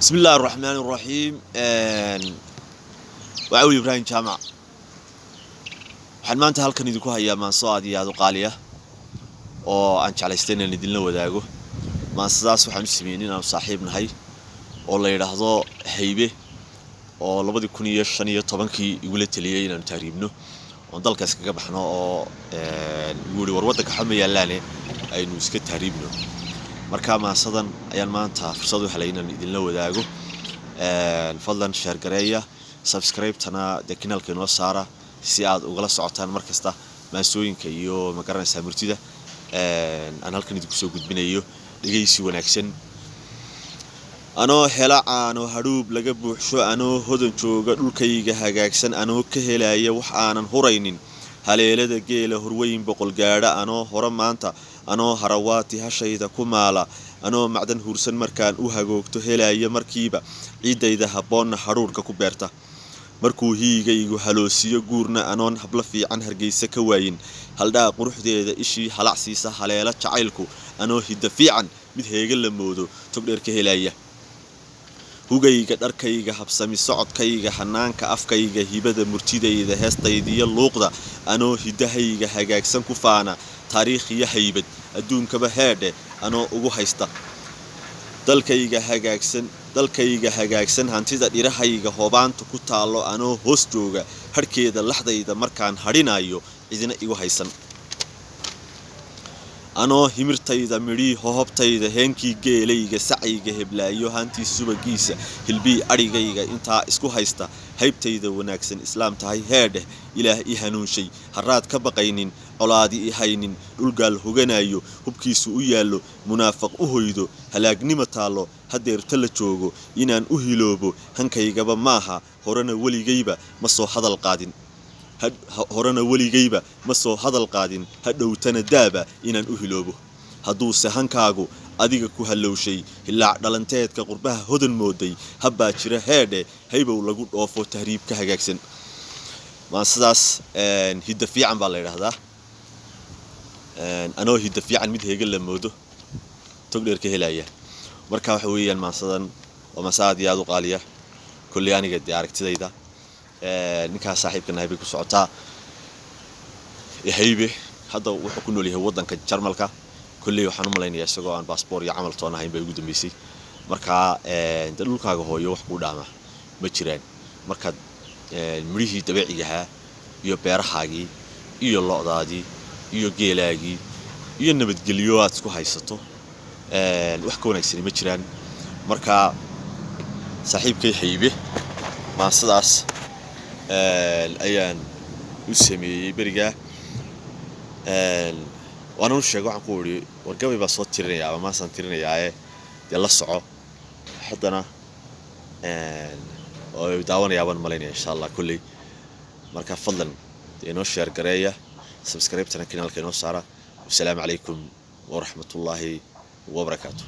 بسم الله الرحمن الرحيم وعوي إبراهيم جامع waxaan maanta halkan idinku hayaa maanso aad iyo aad u qaaliya oo aan jeclaystay inaan idin la wadaago maansadaas waxaan u sameeyay inaan saaxiib nahay oo la yiraahdo Haybe oo 2015kii igula taliyay inaan taariibno oo dalkaas kaga baxno oo guri warwada ka xameeyaan aynu iska taariibno marka maasadan ayaan maanta fursad u helay inaan idin la wadaago fadlan share gareeya subscribe tana kanaalka inoo saara si aad ugala socotaan markasta maasooyinka iyo magaranaysa murtida aan halkan idinku soo gudbinayo dhageysi wanaagsan anoo hela aano hadhuub laga buuxsho anoo hodan jooga dhulkayga hagaagsan anoo ka helaya wax aanan huraynin haleelada geela horweyn boqol gaadha anoo hore maanta anoo harawaati hashayda ku maala anoo macdan hursan markaan u hagoogto helaya markiiba ciidayda haboonna haruurka ku beerta markuu hiigaygu haloosiyo guurna anoon habla fiican hargeysa ka waayin haldhaa quruxdeeda ishii halacsiisa haleela jacaylku anoo hidda fiican mid heega la moodo tog dheer ka helaya hugayga dharkayga habsami socodkayga hanaanka afkayga hibada murtidayda heestaydiyo luuqda anoo hidahayga hagaagsan ku faana taariikhiya haybad adduunkaba heedhe anoo ugu haysta dalkayga hagaagsan hantida dhirahayga hoobaanta ku taalo anoo hoos jooga harkeeda laxdayda markaan hadhinayo cidina igu haysan anoo himirtayda midhii hohobtayda heenkii geelayga sacayga heblaayo hantii subagiisa hilbii arigayga intaa isku haysta haybtayda wanaagsan islaam tahay heedhe ilaah i hanuunshay haraad ka baqaynin colaadi i haynin dhulgaal hoganayo hubkiisu u yaallo munaafaq u hoydo halaagnimo taalo hadeerta la joogo inaan u hiloobo hankaygaba maaha horena weligayba ma soo hadal qaadin hadhowtana daaba inaan u hiloobo hadduuse hankaagu adiga ku halowshay ilaa dhalanteedka qurbaha hodan mooday habbaa jira heedhe haybow lagu dhoofo tahriib ka hagaagsan maasadaas hidda fiican baa la yiraahdaa anoo hidda fiican mid heega la moodo tog dheer ka helaya marka waxa weeyaan maasadan oo masaad iyo aad u qaaliya kulli aniga aragtidayda ninka saaxiibka Haybe ku socotaa Haybe hadda wuxuu ku nool yahay wadanka Jarmalka kulli waxaan u maleynayaa isagoo aan passport iyo amal toon ahayn bay ugu dambeysay marka dhulkaaga hooyo wax ku dhaama ma jiraan marka mirihii dabiiciga ah iyo beerahaagii iyo lo'daadii iyo geelaagii iyo nabadgelyo aad isku haysato wax ka wanaagsan ma jiraan marka saaxiibkay Haybe maasadaas ayaan u sameeyay bariga waana u sheegay waxaan ku wari wargabay baa soo tirinaya ama maasan tirinayaa la soco haddana oo daawanayaan maleynaya insha Allah kulli marka fadlan inoo share gareeya subscribe tana kanaalka inoo saara assalamu alaykum wa rahmatullahi wa barakatuh